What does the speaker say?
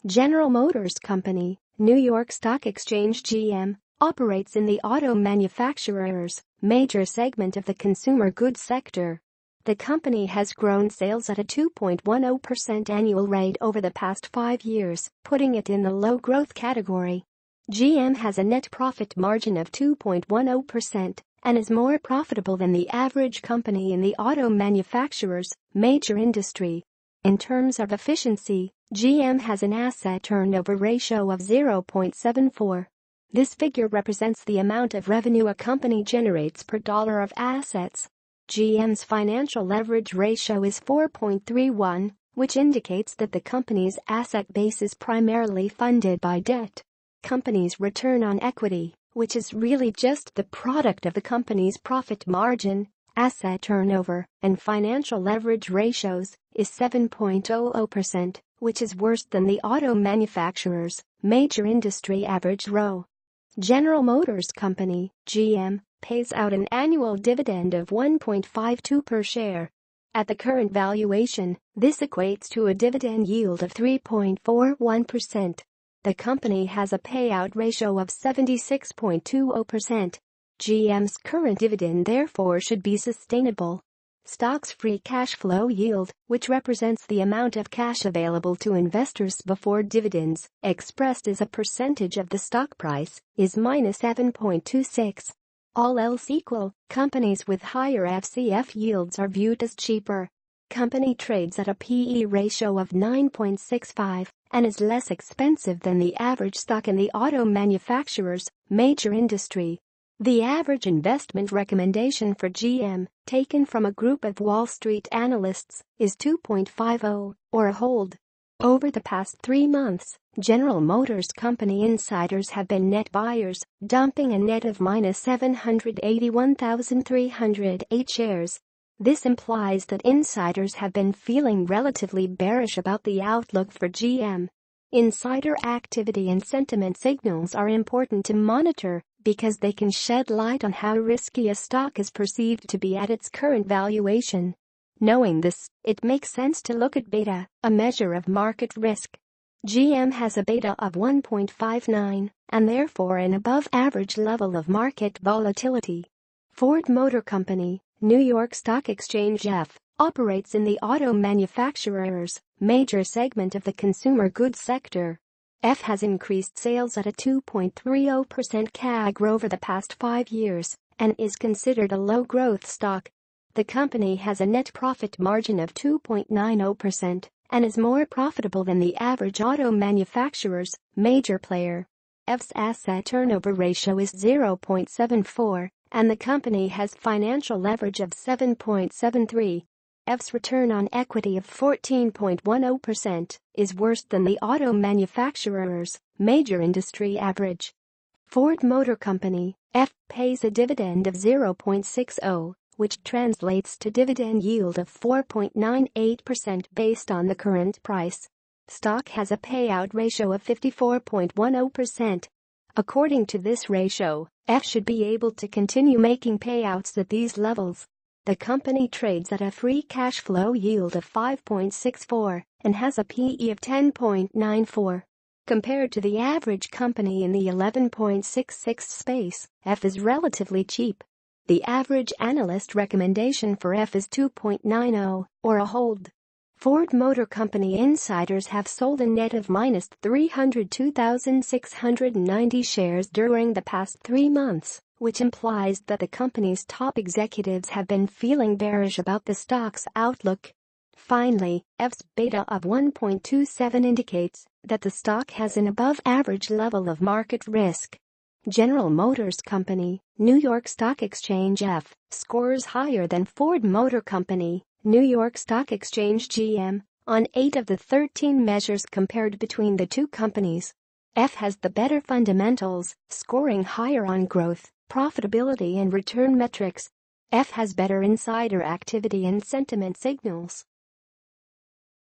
General Motors Company, New York Stock Exchange GM, operates in the auto manufacturer's major segment of the consumer goods sector. The company has grown sales at a 2.10% annual rate over the past 5 years, putting it in the low-growth category. GM has a net profit margin of 2.10% and is more profitable than the average company in the auto manufacturer's major industry. In terms of efficiency, GM has an asset turnover ratio of 0.74. This figure represents the amount of revenue a company generates per dollar of assets. GM's financial leverage ratio is 4.31, which indicates that the company's asset base is primarily funded by debt. Company's return on equity, which is really just the product of the company's profit margin, asset turnover, and financial leverage ratios, is 7.00%, which is worse than the auto manufacturer's major industry average ROE. General Motors Company, GM, pays out an annual dividend of 1.52 per share. At the current valuation, this equates to a dividend yield of 3.41%. The company has a payout ratio of 76.20%. GM's current dividend therefore should be sustainable. Stock's free cash flow yield, which represents the amount of cash available to investors before dividends, expressed as a percentage of the stock price, is -7.26. All else equal, companies with higher FCF yields are viewed as cheaper. Company trades at a P/E ratio of 9.65 and is less expensive than the average stock in the auto manufacturer's major industry. The average investment recommendation for GM, taken from a group of Wall Street analysts, is 2.50, or a hold. Over the past 3 months, General Motors Company insiders have been net buyers, dumping a net of -781,308 shares. This implies that insiders have been feeling relatively bearish about the outlook for GM. Insider activity and sentiment signals are important to monitor because they can shed light on how risky a stock is perceived to be at its current valuation. Knowing this, it makes sense to look at beta, a measure of market risk. GM has a beta of 1.59 and therefore an above-average level of market volatility. Ford Motor Company, New York Stock Exchange F, operates in the auto manufacturer's major segment of the consumer goods sector. F has increased sales at a 2.30% CAGR over the past 5 years and is considered a low-growth stock. The company has a net profit margin of 2.90% and is more profitable than the average auto manufacturer's major player. F's asset turnover ratio is 0.74, and the company has financial leverage of 7.73. F's return on equity of 14.10% is worse than the auto manufacturer's major industry average. Ford Motor Company, F, pays a dividend of 0.60, which translates to dividend yield of 4.98% based on the current price. Stock has a payout ratio of 54.10%. According to this ratio, F should be able to continue making payouts at these levels. The company trades at a free cash flow yield of 5.64 and has a P/E of 10.94. Compared to the average company in the 11.66 space, F is relatively cheap. The average analyst recommendation for F is 2.90, or a hold. Ford Motor Company insiders have sold a net of -302,690 shares during the past 3 months, which implies that the company's top executives have been feeling bearish about the stock's outlook. Finally, F's beta of 1.27 indicates that the stock has an above-average level of market risk. General Motors Company, New York Stock Exchange F, scores higher than Ford Motor Company, New York Stock Exchange GM, on 8 of the 13 measures compared between the two companies. F has the better fundamentals, scoring higher on growth, profitability and return metrics. F has better insider activity and sentiment signals.